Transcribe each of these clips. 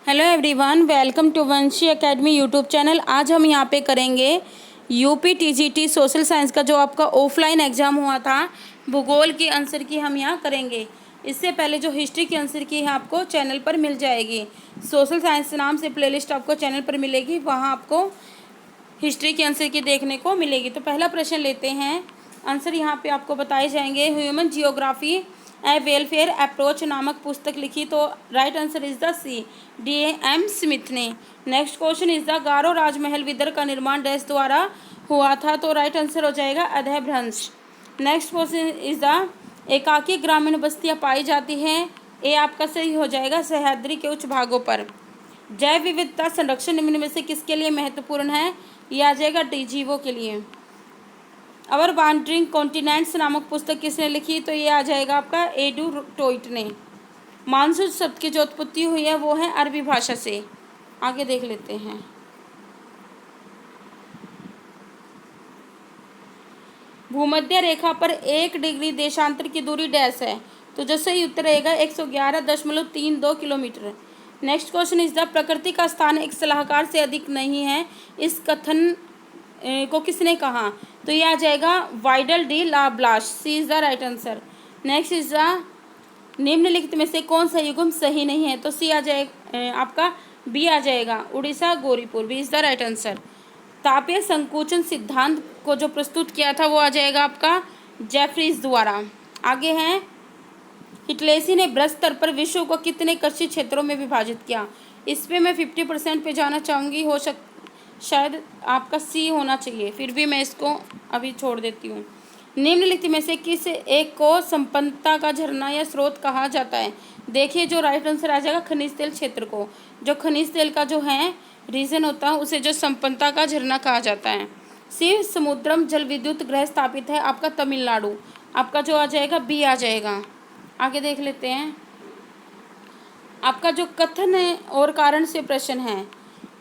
Hello everyone, welcome to Vanshi academy YouTube channel. आज हम यहाँ पे करेंगे यूपी टीजीटी सोशल साइंस का जो आपका ऑफलाइन एग्ज़ाम हुआ था, भूगोल की आंसर की हम यहाँ करेंगे। इससे पहले जो हिस्ट्री की आंसर की है आपको चैनल पर मिल जाएगी। सोशल साइंस नाम से प्लेलिस्ट आपको चैनल पर मिलेगी, वहाँ आपको हिस्ट्री की आंसर की देखने को मिलेगी। तो पहला प्रश्न लेते हैं। आंसर यहाँ पे आपको बताए जाएंगे। Human geography a welfare approach नामक पुस्तक लिखी, तो right answer is the C, D.M. Smith ने। Next question is the Garo Rajmahal विदर का निर्माण डैश द्वारा हुआ था, तो राइट आंसर हो जाएगा अधैभ्रंश। नेक्स्ट क्वेश्चन इज द एकाकी ग्रामीण बस्तियाँ पाई जाती हैं, ये आपका सही हो जाएगा सह्याद्री के उच्च भागों पर। जैव विविधता संरक्षण निम्न में से किसके लिए महत्वपूर्ण है, ये आ जाएगा डी जीवों के लिए। अवर वांडरिंग कॉन्टिनेंट्स नामक पुस्तक किसने लिखी, तो ये आ जाएगा आपका एडू टोइट ने। मानसून शब्द की जो उत्पत्ति हुई है वो है अरबी भाषा से। आगे देख लेते हैं। भूमध्य रेखा पर 1 डिग्री देशांतर की दूरी डैश है, तो जो सही उत्तर रहेगा 111.32 kilometre. Next question is the प्रकृति का स्थान एक सलाहकार से अधिक नहीं है, इस कथन को किसने कहा, तो ये आ जाएगा Vidal de la Blache, C is the right answer. Next is the निम्नलिखित में से कौन सा युग्म सही नहीं है, तो सी आ जाएगा आपका बी आ जाएगा Orissa Gauripur, B is the right answer. तापीय संकुचन सिद्धांत को जो प्रस्तुत किया था वो आ जाएगा आपका जेफरीज द्वारा। आगे हैं, हिटलेसी ने बृहद स्तर पर विश्व को कितने कृषि क्षेत्रों में विभाजित किया, इस पे मैं 50% पे जाना चाहूँगी, शायद आपका सी होना चाहिए, फिर भी मैं इसको अभी छोड़ देती हूँ। निम्नलिखित में से किस एक को संपन्नता का झरना या स्रोत कहा जाता है, देखिए जो राइट आंसर आ जाएगा खनिज तेल क्षेत्र को। जो खनिज तेल का जो है रीजन होता है उसे जो संपन्नता का झरना कहा जाता है। शिव समुद्रम जल विद्युत गृह स्थापित है आपका तमिलनाडु, आपका जो आ जाएगा बी आ जाएगा। आगे देख लेते हैं। आपका जो कथन और कारण से प्रश्न है,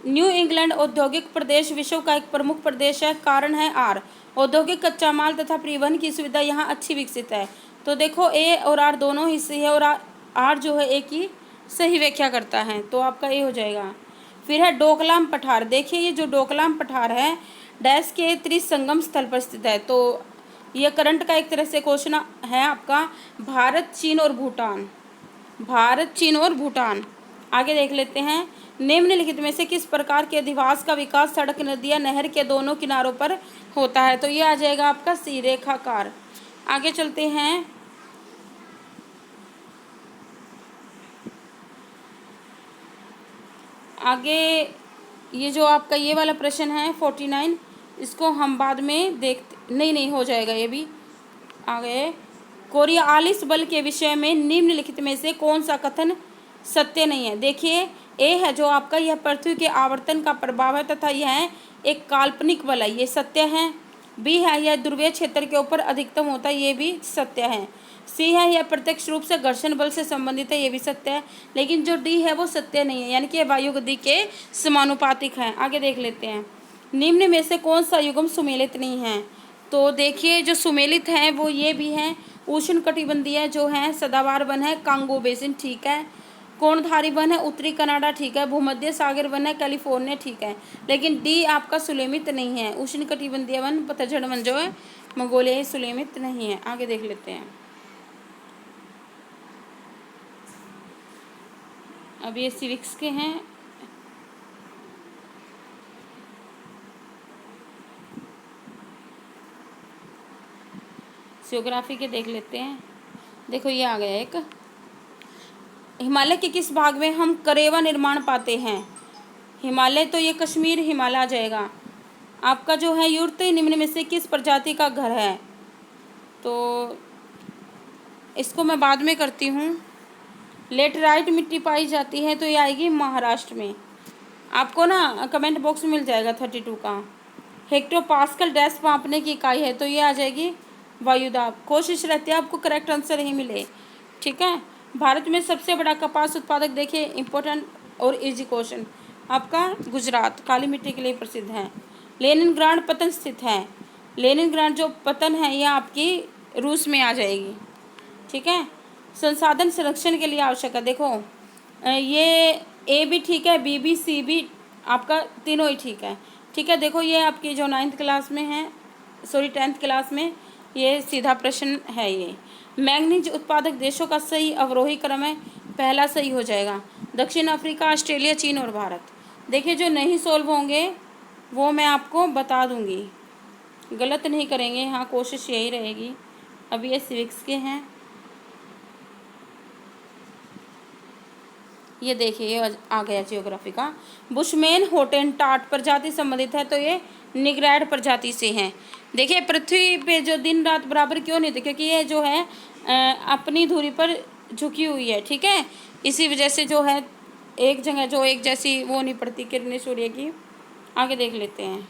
न्यू इंग्लैंड औद्योगिक प्रदेश विश्व का एक प्रमुख प्रदेश है, कारण है आर, औद्योगिक कच्चा माल तथा परिवहन की सुविधा यहाँ अच्छी विकसित है। तो देखो ए और आर दोनों ही सही है, और आर जो है ए की सही व्याख्या करता है, तो आपका ए हो जाएगा। फिर है डोकलाम पठार, देखिए ये जो डोकलाम पठार है डैश के त्रिसंगम स्थल पर स्थित है, तो यह करंट का एक तरह से क्वेश्चन है आपका, भारत चीन और भूटान, भारत चीन और भूटान। आगे देख लेते हैं। निम्नलिखित में से किस प्रकार के अधिवास का विकास सड़क, नदी या नहर के दोनों किनारों पर होता है, तो ये आ जाएगा आपका सी, रेखाकार। आगे चलते हैं। आगे ये जो आपका ये वाला प्रश्न है 49, इसको हम बाद में देखते, नहीं हो जाएगा ये भी। आगे कोरियालिस बल के विषय में निम्नलिखित में से कौन सा कथन सत्य नहीं है, देखिए ए है जो आपका यह पृथ्वी के आवर्तन का प्रभाव है तथा यह एक काल्पनिक बल है, ये सत्य है। बी है यह ध्रुवीय क्षेत्र के ऊपर अधिकतम होता है, ये भी सत्य है। सी है यह प्रत्यक्ष रूप से घर्षण बल से संबंधित है, ये भी सत्य है। लेकिन जो डी है वो सत्य नहीं है, यानी कि वायु गति के समानुपातिक है। आगे देख लेते हैं। निम्न में से कौन सा युग्म सुमेलित नहीं है, तो देखिए जो सुमेलित हैं वो ये भी हैं, उष्ण कटिबंधीय जो है सदाबहार वन है कांगो बेसिन, ठीक है। कोणधारी वन है उत्तरी कनाडा, ठीक है। भूमध्य सागर वन है कैलिफोर्निया, ठीक है। लेकिन डी आपका सुलेमित नहीं है, उष्ण कटिबंधीय वन पतझड़ वन जो है मंगोलिया सुलेमित नहीं है। आगे देख लेते हैं। अब ये सिविक्स के हैं। जियोग्राफी के देख लेते हैं। देखो ये आ गया एक, हिमालय के किस भाग में हम करेवा निर्माण पाते हैं, हिमालय तो ये कश्मीर हिमालय आ जाएगा। आपका जो है यूर्त निम्न में से किस प्रजाति का घर है, तो इसको मैं बाद में करती हूँ। लेटराइट मिट्टी पाई जाती है, तो ये आएगी महाराष्ट्र में। आपको ना कमेंट बॉक्स में मिल जाएगा 32 का। हेक्टोपास्कल डैश मापने की इकाई है, तो ये आ जाएगी वायुदाब। कोशिश रहती है आपको करेक्ट आंसर ही मिले, ठीक है। भारत में सबसे बड़ा कपास उत्पादक, देखिए इंपॉर्टेंट और इजी क्वेश्चन, आपका गुजरात काली मिट्टी के लिए प्रसिद्ध है। लेनिनग्राड पतन स्थित है, लेनिनग्राड जो पतन है यह आपकी रूस में आ जाएगी, ठीक है। संसाधन संरक्षण के लिए आवश्यक है, देखो ये ए भी ठीक है, बी भी, सी भी, आपका तीनों ही ठीक है। ठीक है, देखो ये आपकी जो 9th क्लास में है, सॉरी 10th क्लास में, ये सीधा प्रश्न है। ये मैंगनीज उत्पादक देशों का सही अवरोही क्रम है, पहला सही हो जाएगा दक्षिण अफ्रीका, ऑस्ट्रेलिया, चीन और भारत। देखिए जो नहीं सोल्व होंगे वो मैं आपको बता दूंगी, गलत नहीं करेंगे, हाँ कोशिश यही रहेगी। अब ये सिविक्स के हैं, ये देखिए ये आ गया जियोग्राफी का। बुशमैन हॉटेनटॉट प्रजाति संबंधित है, तो ये निग्रैड प्रजाति से हैं। देखिए पृथ्वी पे जो दिन रात बराबर क्यों नहीं थे, क्योंकि ये जो है अपनी धुरी पर झुकी हुई है। ठीक है, इसी वजह से जो है एक जगह जो एक जैसी वो नहीं पड़ती किरणें सूर्य की। आगे देख लेते हैं,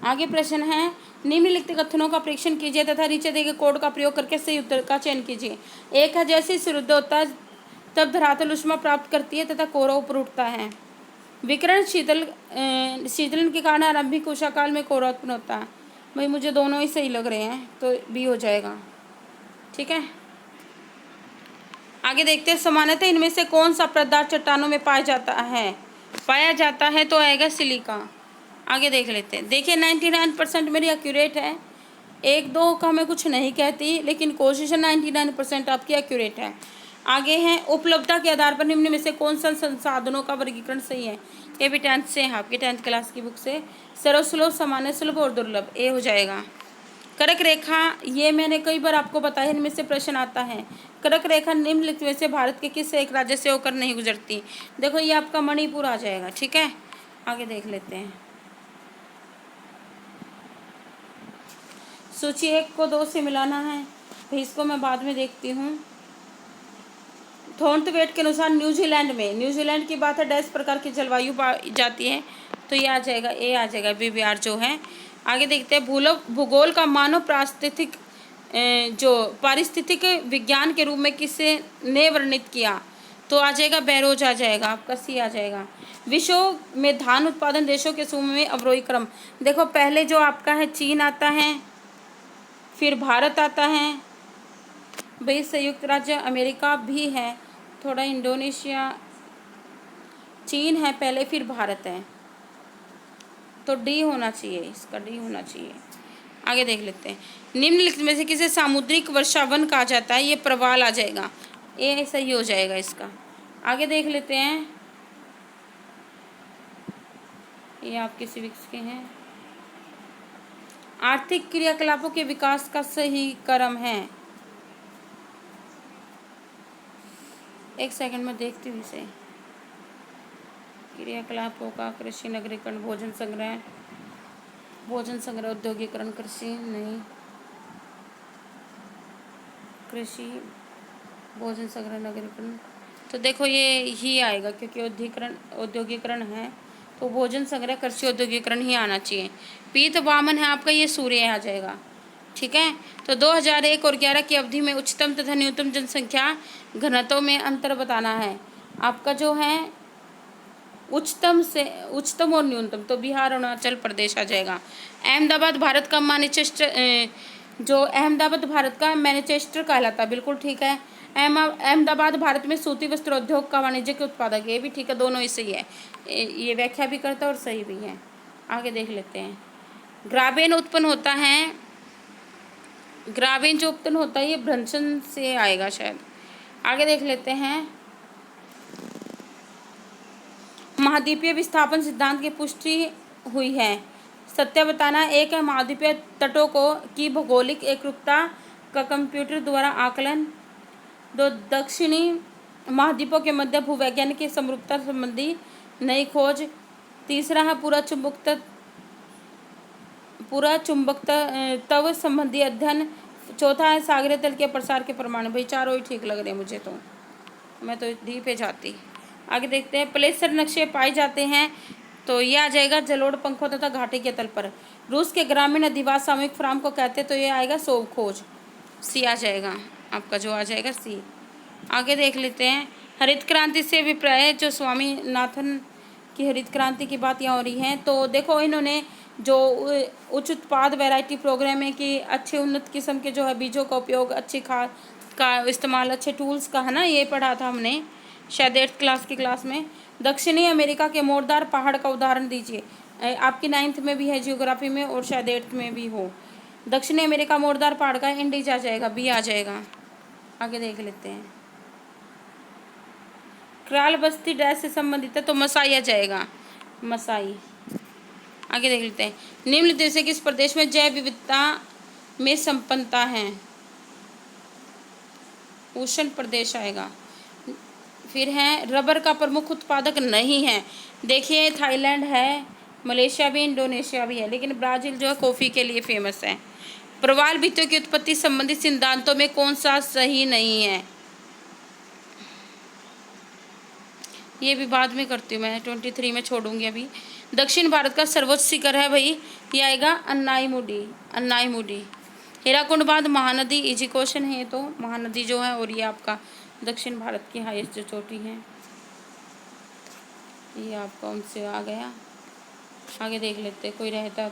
आगे प्रश्न है निम्नलिखित कथनों का परीक्षण कीजिए तथा नीचे दिए गए कोड का प्रयोग करके सही उत्तर का चयन कीजिए। एक है जैसे सूर्योदय होता है तब धरातल ऊष्मा प्राप्त करती है तथा कोहरा ऊपर उठता है। विकिरण शीतलन के कारण आरंभिक उष्णकाल में कोहरा उत्पन्न होता है। भाई मुझे दोनों ही सही लग रहे हैं, तो बी हो जाएगा। ठीक है, आगे देखते हैं सामान्यतः इनमें से कौन सा पदार्थ चट्टानों में पाया जाता है, तो आएगा सिलिका। आगे देख लेते हैं, देखिए 99% मेरी एक्यूरेट है, एक दो का मैं कुछ नहीं कहती, लेकिन कोशिश 99% आपकी एक्यूरेट है। आगे हैं उपलब्धता के आधार पर निम्न में से कौन सा संसाधनों का वर्गीकरण सही है। ये भी 10th से है, आपकी 10th क्लास की बुक से। सर्वसुलभ, सामान्य सुलभ और दुर्लभ, ए हो जाएगा। कर्क रेखा, ये मैंने कई बार आपको बताया, इनमें से प्रश्न आता है। कर्क रेखा निम्नलिखित में से भारत के किस एक राज्य से होकर नहीं गुजरती। देखो ये आपका मणिपुर आ जाएगा। ठीक है, आगे देख लेते हैं, सूची 1 को 2 से मिलाना है, फिर इसको मैं बाद में देखती हूँ। थॉर्नवेट के अनुसार न्यूजीलैंड की बात है, डैश प्रकार की जलवायु पाई जाती है, तो ये आ जाएगा, ए आ जाएगा, बीबीआर जो है। आगे देखते हैं भूगोल का मानव पारिस्थितिक विज्ञान के रूप में किसे ने वर्णित किया, तो आ जाएगा बैरोज आ जाएगा, आपका सी आ जाएगा। विश्व में धान उत्पादन देशों के समूह में अवरोही क्रम, देखो पहले जो आपका है चीन आता है, फिर भारत आता है, भाई संयुक्त राज्य अमेरिका भी है, थोड़ा इंडोनेशिया, चीन है पहले, फिर भारत है, तो डी होना चाहिए, इसका डी होना चाहिए। आगे देख लेते हैं, निम्नलिखित में से किसे सामुद्रिक वर्षावन कहा जाता है, ये प्रवाल आ जाएगा, ए सही हो जाएगा इसका। आगे देख लेते हैं, ये आपके सिविक्स के हैं। आर्थिक क्रियाकलापों के विकास का सही क्रम है, एक सेकंड में देखती हूँ इसे। क्रियाकलापों का कृषि, नगरीकरण, भोजन संग्रह, औद्योगिकरण, कृषि नहीं, कृषि, भोजन संग्रह, नगरीकरण, तो देखो ये ही आएगा, क्योंकि औद्योगिकरण है, तो भोजन संग्रह, कृषि, औद्योगिकरण ही आना चाहिए। पीत वामन है आपका, ये सूर्य आ जाएगा। ठीक है, तो 2001 और 11 की अवधि में उच्चतम तथा न्यूनतम जनसंख्या घनत्व में अंतर बताना है। आपका जो है उच्चतम और न्यूनतम, तो बिहार, अरुणाचल प्रदेश आ जाएगा। अहमदाबाद भारत का मैनचेस्टर कहलाता है, बिल्कुल ठीक है। अहमदाबाद भारत में सूती वस्त्र उद्योग का वाणिज्यिक उत्पादक, ये भी ठीक है, दोनों ही सही है, ये व्याख्या भी करता है और सही भी है। आगे देख लेते हैं, ग्राबेन जो उत्पन्न होता है ये भ्रंशन से आएगा शायद। आगे देख लेते हैं, महाद्वीपीय विस्थापन सिद्धांत की पुष्टि हुई है, सत्य बताना। एक है महाद्वीपीय तटों की भौगोलिक एकरूपता का कंप्यूटर द्वारा आकलन। 2 दक्षिणी महाद्वीपों के मध्य भूवैज्ञानिक समरूपता संबंधी नई खोज। 3 है पूरा चुंबकत्व संबंधी अध्ययन। 4 है सागरीय तल के प्रसार के प्रमाण। भाई चारों ही ठीक लग रहे हैं मुझे, तो मैं तो डी पे जाती। आगे देखते हैं, प्लेसर नक्शे पाए जाते हैं, तो ये आ जाएगा जलोढ़ पंखों तथा घाटी के तल पर। रूस के ग्रामीण अधिवास सामूहिक फ्राम को कहते हैं, तो ये आएगा सोव खोज, सी आ जाएगा आपका, जो आ जाएगा सी। आगे देख लेते हैं, हरित क्रांति से अभिप्राय है, जो स्वामीनाथन की हरित क्रांति की बात यहाँ हो रही है। तो देखो इन्होंने जो उच्च उत्पाद वैरायटी प्रोग्राम है कि अच्छे उन्नत किस्म के जो है बीजों का उपयोग, अच्छी खाद का इस्तेमाल, अच्छे टूल्स का है ना, ये पढ़ा था हमने। शायद 8th क्लास की क्लास में। दक्षिणी अमेरिका के मोरदार पहाड़ का उदाहरण दीजिए। आपकी 9th में भी है जियोग्राफी में और शायद 8th में भी हो। दक्षिणी अमेरिका मोरदार पहाड़ का इंडिज आ जाएगा, बी आ जाएगा। आगे देख लेते हैं। क्राल बस्ती डैश से संबंधित है, तो मसाई आ जाएगा, मसाई। आगे देख लेते हैं। निम्नलिखित से किस प्रदेश में जैव विविधता में संपन्नता है? उष्ण प्रदेश आएगा। फिर है रबर का प्रमुख उत्पादक नहीं है। देखिए थाईलैंड है, मलेशिया भी, इंडोनेशिया भी है, लेकिन ब्राज़ील जो है कॉफ़ी के लिए फेमस है। प्रवाल भित्तियों की उत्पत्ति संबंधित सिद्धांतों में कौन सा सही नहीं है? ये भी बाद में करती हूँ मैं, 23 में छोड़ूंगी अभी। दक्षिण भारत का सर्वोच्च शिखर है भाई, ये आएगा अन्नाईमुडी, अन्नाईमुडी। हीराकुंड बाद महानदी, इजी क्वेश्चन है ये तो, महानदी जो है, और ये आपका दक्षिण भारत की हाईएस्ट जो चोटी है, ये आपका उनसे आ गया। आगे देख लेते कोई रहता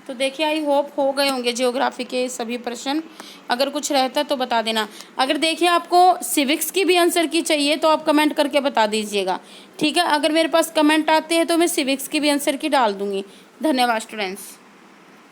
तो देखिए आई होप हो गए होंगे ज्योग्राफी के सभी प्रश्न। अगर कुछ रहता तो बता देना। अगर देखिए आपको सिविक्स की भी आंसर की चाहिए तो आप कमेंट करके बता दीजिएगा, ठीक है। अगर मेरे पास कमेंट आते हैं तो मैं सिविक्स की भी आंसर की डाल दूंगी। धन्यवाद स्टूडेंट्स।